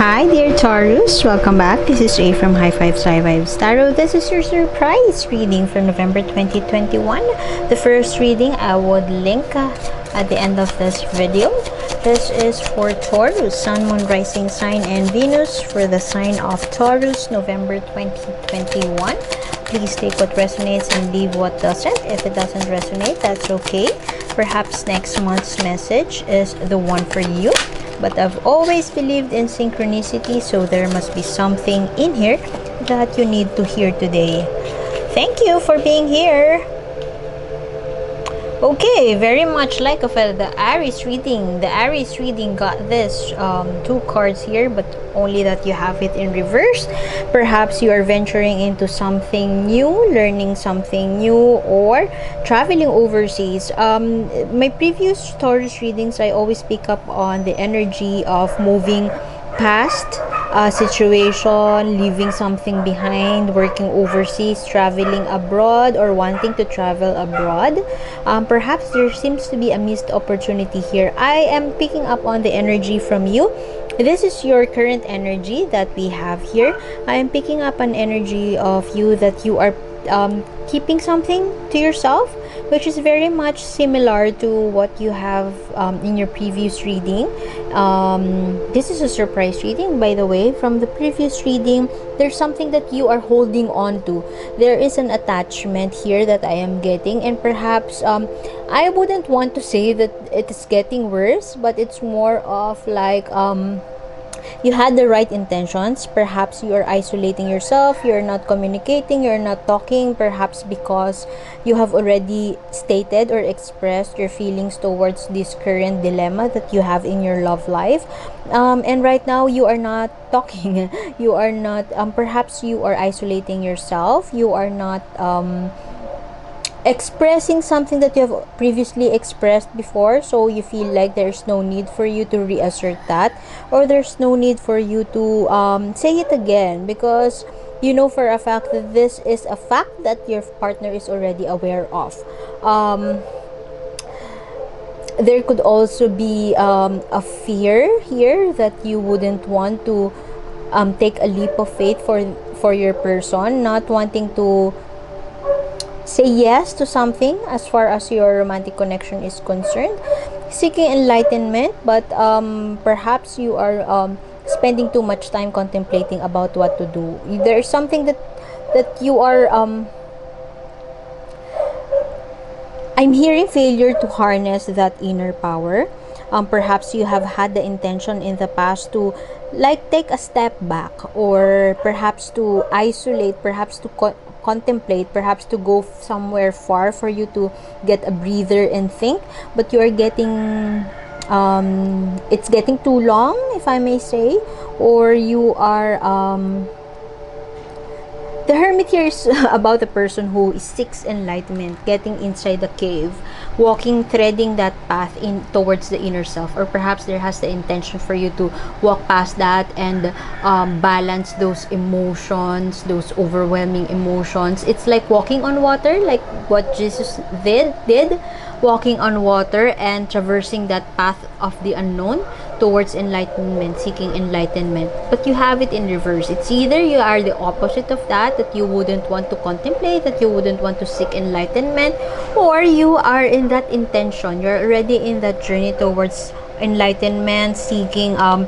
Hi dear Taurus, welcome back. This is A from High Five Sci Vibes Tarot. This is your surprise reading for November 2021. The first reading I would link at the end of this video. This is for Taurus, Sun, Moon, Rising sign, and Venus for the sign of Taurus, November 2021. Please take what resonates and leave what doesn't. If it doesn't resonate, that's okay. Perhaps next month's message is the one for you. But I've always believed in synchronicity, so there must be something in here that you need to hear today. Thank you for being here. Okay, very much like the Aries reading. The Aries reading got this two cards here, but only that you have it in reverse. Perhaps you are venturing into something new, learning something new, or traveling overseas. My previous Taurus readings, I always pick up on the energy of moving past a situation, leaving something behind, working overseas, traveling abroad, or wanting to travel abroad. Perhaps there seems to be a missed opportunity here. I am picking up on the energy from you. This is your current energy that we have here. I am picking up an energy of you that you are keeping something to yourself, which is very much similar to what you have in your previous reading. This is a surprise reading, by the way. From the previous reading, there's something that you are holding on to. There is an attachment here that I am getting, and perhaps I wouldn't want to say that it is getting worse, but it's more of like you had the right intentions. Perhaps you are isolating yourself, you're not communicating, you're not talking, perhaps because you have already stated or expressed your feelings towards this current dilemma that you have in your love life, and right now you are not talking. You are not perhaps you are isolating yourself, you are not expressing something that you have previously expressed before, so you feel like there's no need for you to reassert that, or there's no need for you to say it again, because you know for a fact that this is a fact that your partner is already aware of. There could also be a fear here that you wouldn't want to take a leap of faith for your person, not wanting to say yes to something as far as your romantic connection is concerned, seeking enlightenment, but perhaps you are spending too much time contemplating about what to do. There's something that you are I'm hearing failure to harness that inner power. Perhaps you have had the intention in the past to like take a step back, or perhaps to isolate, perhaps to contemplate, perhaps to go somewhere far for you to get a breather and think, but you are getting it's getting too long, if I may say, or you are the Hermit here is about a person who seeks enlightenment, getting inside the cave, walking, treading that path in towards the inner self, or perhaps there has the intention for you to walk past that and balance those emotions, those overwhelming emotions. It's like walking on water, like what Jesus did, walking on water and traversing that path of the unknown towards enlightenment, seeking enlightenment. But you have it in reverse. It's either you are the opposite of that you wouldn't want to contemplate, that you wouldn't want to seek enlightenment, or you are in that intention, you're already in that journey towards enlightenment, seeking and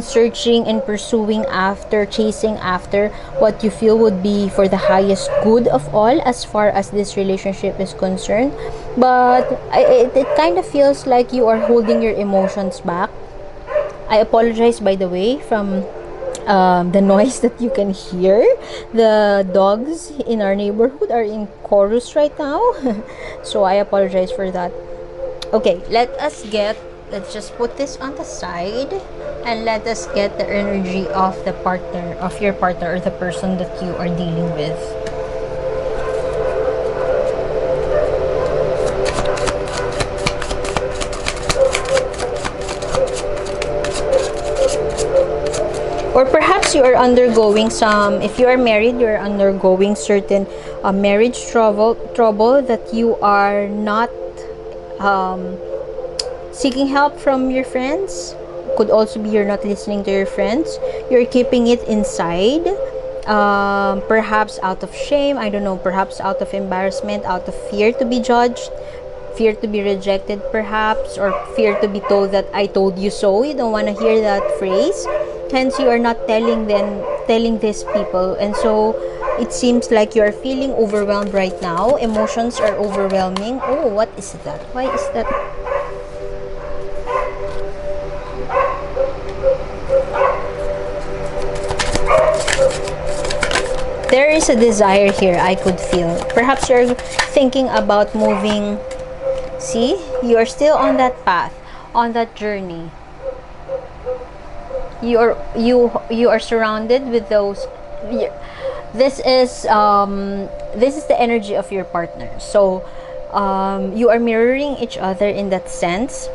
searching and pursuing after, chasing after what you feel would be for the highest good of all as far as this relationship is concerned. But it kind of feels like you are holding your emotions back. I apologize, by the way, from the noise that you can hear. The dogs in our neighborhood are in chorus right now. So I apologize for that. Okay, let's just put this on the side, and let us get the energy of the partner, of your partner, or the person that you are dealing with. Or perhaps you are undergoing some, if you are married, you are undergoing certain marriage trouble that you are not seeking help from your friends, could also be you're not listening to your friends. You're keeping it inside, perhaps out of shame, I don't know, perhaps out of embarrassment, out of fear to be judged, fear to be rejected perhaps, or fear to be told that I told you so. You don't want to hear that phrase, hence you are not telling these people. And so it seems like you are feeling overwhelmed right now. Emotions are overwhelming. Oh, what is that? Why is that? There is a desire here I could feel. Perhaps you're thinking about moving. See, you are still on that path, on that journey. You are surrounded with those. This is the energy of your partner. So you are mirroring each other in that sense,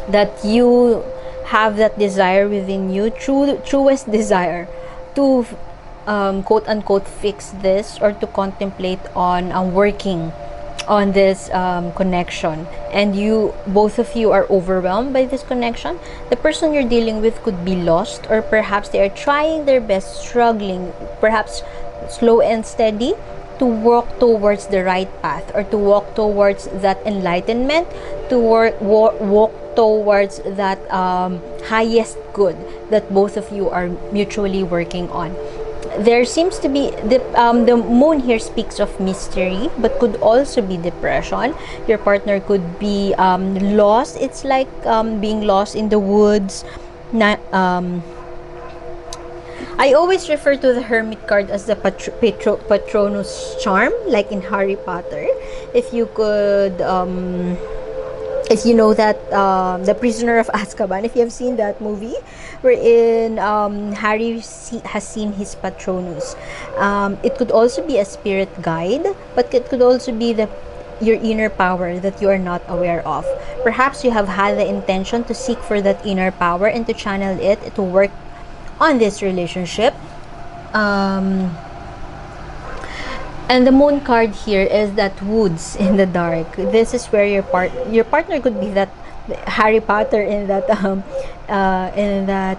that you have that desire within you, truest desire to quote unquote fix this, or to contemplate on working on this connection. And both of you are overwhelmed by this connection. The person you're dealing with could be lost, or perhaps they are trying their best, struggling, perhaps slow and steady, to walk towards the right path, or to walk towards that enlightenment, to walk towards that highest good that both of you are mutually working on. There seems to be the moon here speaks of mystery, but could also be depression. Your partner could be lost. It's like being lost in the woods. I always refer to the Hermit card as the Patronus charm, like in Harry Potter. If you could if you know that the Prisoner of Azkaban, if you have seen that movie, wherein Harry has seen his Patronus. It could also be a spirit guide, but it could also be your inner power that you are not aware of. Perhaps you have had the intention to seek for that inner power and to channel it to work on this relationship. And the moon card here is that woods in the dark. This is where your partner could be that Harry Potter in that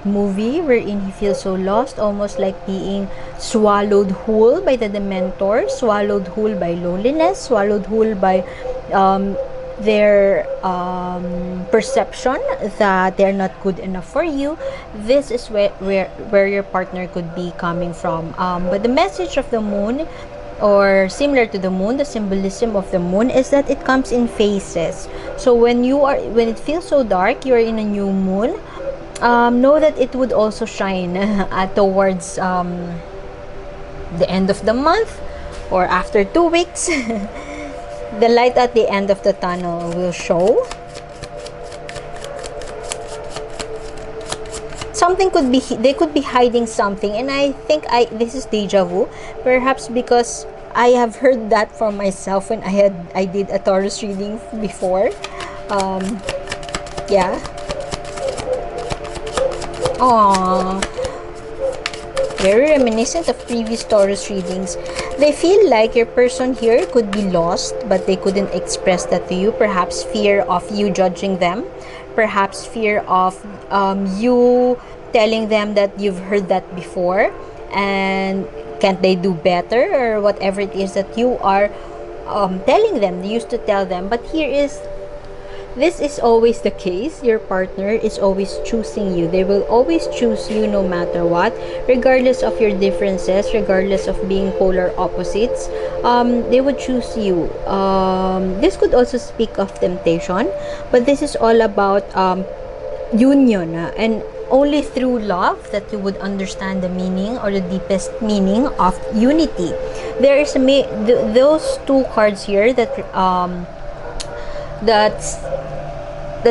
movie, wherein he feels so lost, almost like being swallowed whole by the Dementors, swallowed whole by loneliness, swallowed whole by their perception that they're not good enough for you. This is where your partner could be coming from. But the message of the moon, or similar to the moon, the symbolism of the moon is that it comes in phases. So when it feels so dark, you're in a new moon, know that it would also shine towards the end of the month, or after 2 weeks. The light at the end of the tunnel will show. They could be hiding something, and I think this is deja vu, perhaps because I have heard that from myself when I did a Taurus reading before. Yeah. Aww. Very reminiscent of previous Taurus readings. They feel like your person here could be lost, but they couldn't express that to you. Perhaps fear of you judging them. Perhaps fear of you telling them that you've heard that before, and can't they do better, or whatever it is that you are telling them. You used to tell them, but this is always the case. Your partner is always choosing you. They will always choose you no matter what, regardless of your differences, regardless of being polar opposites. They would choose you. This could also speak of temptation, but this is all about union, and only through love that you would understand the meaning, or the deepest meaning of unity. There is those two cards here that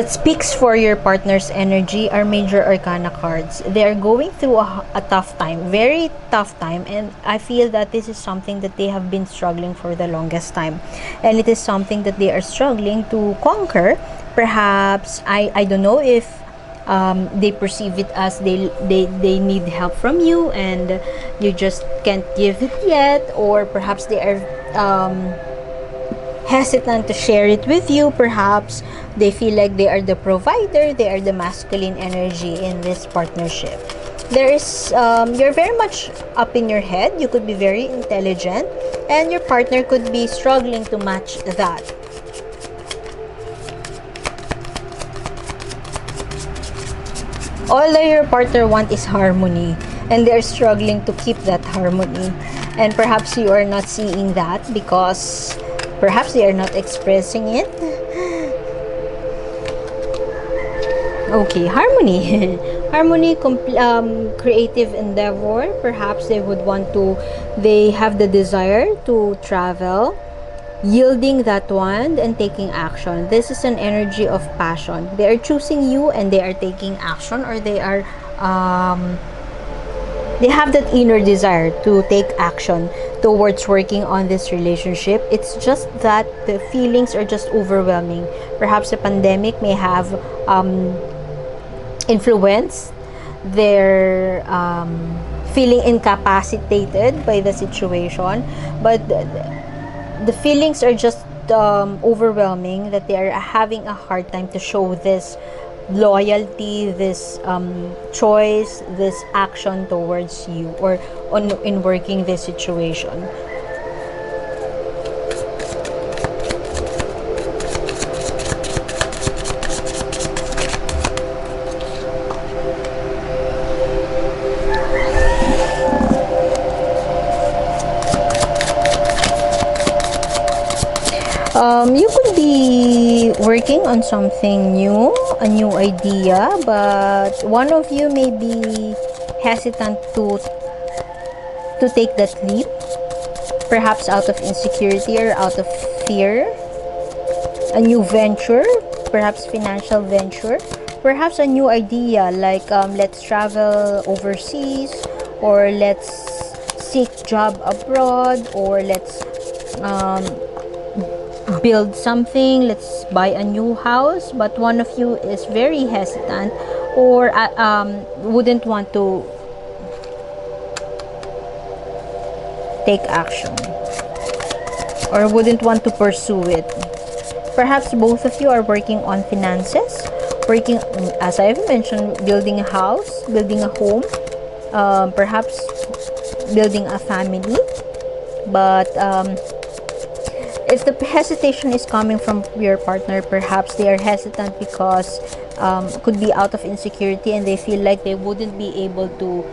speaks for your partner's energy are major arcana cards. They are going through a tough time, very tough time, and I feel that this is something that they have been struggling for the longest time, and it is something that they are struggling to conquer. Perhaps I don't know if they perceive it as they need help from you and you just can't give it yet, or perhaps they are hesitant to share it with you. Perhaps they feel like they are the provider, they are the masculine energy in this partnership. There is you're very much up in your head, you could be very intelligent, and your partner could be struggling to match that. All that your partner want is harmony, and they're struggling to keep that harmony, and perhaps you are not seeing that because perhaps they are not expressing it. Okay, harmony. Harmony, creative endeavor. Perhaps they have the desire to travel, yielding that one and taking action. This is an energy of passion. They are choosing you and they are taking action, or they have that inner desire to take action towards working on this relationship. It's just that the feelings are just overwhelming. Perhaps the pandemic may have influenced their feeling incapacitated by the situation, but the feelings are just overwhelming, that they are having a hard time to show this loyalty, this choice, this action towards you, or in working this situation. You could be working on something new, a new idea, but one of you may be hesitant to take that leap, perhaps out of insecurity or out of fear. A new venture, perhaps financial venture, perhaps a new idea like let's travel overseas, or let's seek job abroad, or let's build something, let's buy a new house. But one of you is very hesitant, or wouldn't want to take action, or wouldn't want to pursue it. Perhaps both of you are working on finances, working, as I've mentioned, building a house, building a home, perhaps building a family. But if the hesitation is coming from your partner, perhaps they are hesitant because could be out of insecurity, and they feel like they wouldn't be able to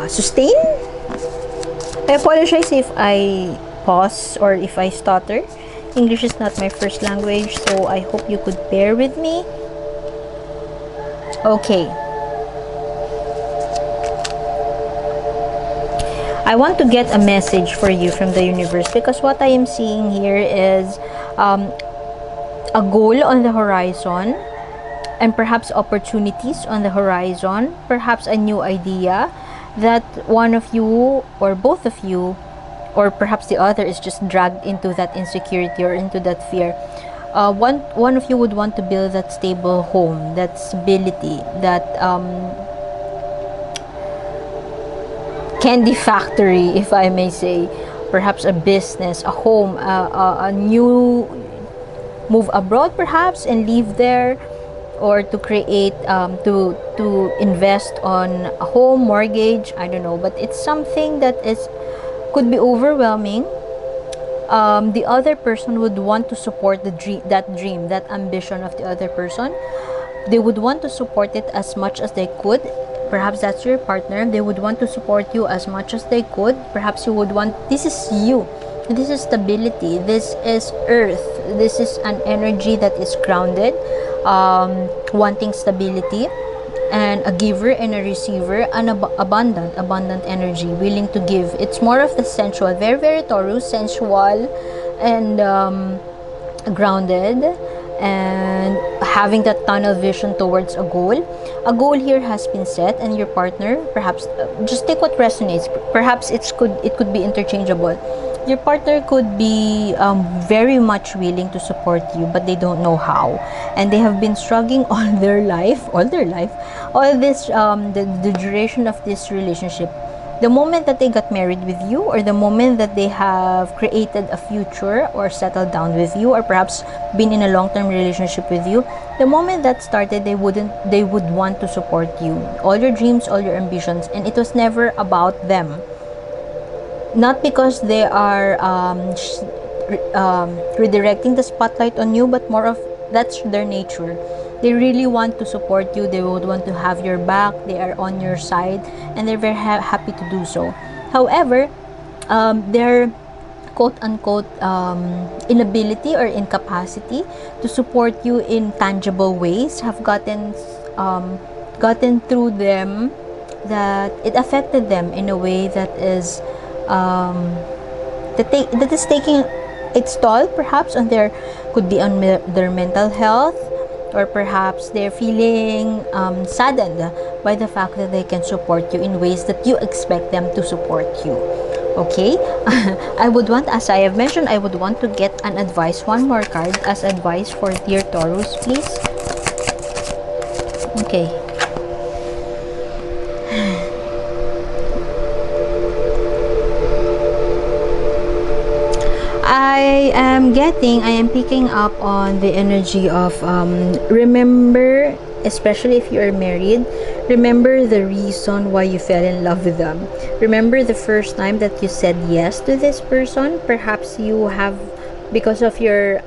sustain. I apologize if I pause or if I stutter. English is not my first language, so I hope you could bear with me. Okay. I want to get a message for you from the universe, because what I am seeing here is a goal on the horizon, and perhaps opportunities on the horizon, perhaps a new idea that one of you or both of you, or perhaps the other, is just dragged into that insecurity or into that fear. One of you would want to build that stable home, that stability, that candy factory, if I may say, perhaps a business, a home, a new move abroad perhaps and live there, or to create to invest on a home mortgage, I don't know, but it's something that could be overwhelming. The other person would want to support that dream, that ambition of the other person. They would want to support it as much as they could. Perhaps that's your partner. They would want to support you as much as they could. Perhaps you would want, this is you, this is stability, this is earth, this is an energy that is grounded, wanting stability, and a giver and a receiver, an abundant energy, willing to give. It's more of the sensual, very, very Taurus, sensual, and grounded, and having that tunnel vision towards a goal. A goal here has been set, and your partner, perhaps, just take what resonates. Perhaps it could be interchangeable. Your partner could be very much willing to support you, but they don't know how, and they have been struggling all this the duration of this relationship. The moment that they got married with you, or the moment that they have created a future or settled down with you, or perhaps been in a long-term relationship with you, the moment that started, they would want to support you, all your dreams, all your ambitions, and it was never about them. Not because they are redirecting the spotlight on you, but more of that's their nature. They really want to support you. They would want to have your back. They are on your side, and they're very happy to do so. However, their quote-unquote inability or incapacity to support you in tangible ways have gotten through them, that it affected them in a way that is that is taking its toll, perhaps on their, could be on their mental health, or perhaps they're feeling saddened by the fact that they can support you in ways that you expect them to support you. Okay. I would want, as I have mentioned, I would want to get an advice, one more card as advice for dear Taurus, please. Okay. I am picking up on the energy of remember, especially if you are married, remember the reason why you fell in love with them. Remember the first time that you said yes to this person. Perhaps you have, because of your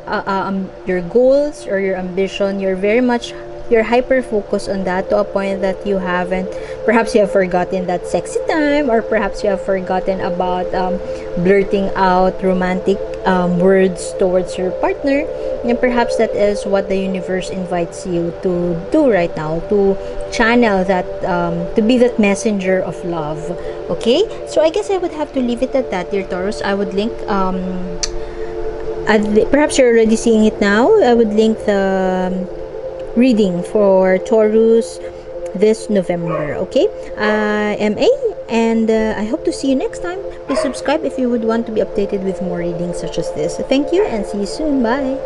goals or your ambition, you're hyper focused on that to a point that you haven't, perhaps you have forgotten that sexy time, or perhaps you have forgotten about blurting out romantic words towards your partner. And perhaps that is what the universe invites you to do right now, to channel that, to be that messenger of love. Okay, so I guess I would have to leave it at that, dear Taurus. I would link perhaps you're already seeing it now. I would link the reading for Taurus this November. Okay, I am A, and I hope to see you next time. Please subscribe if you would want to be updated with more readings such as this. Thank you, and see you soon. Bye.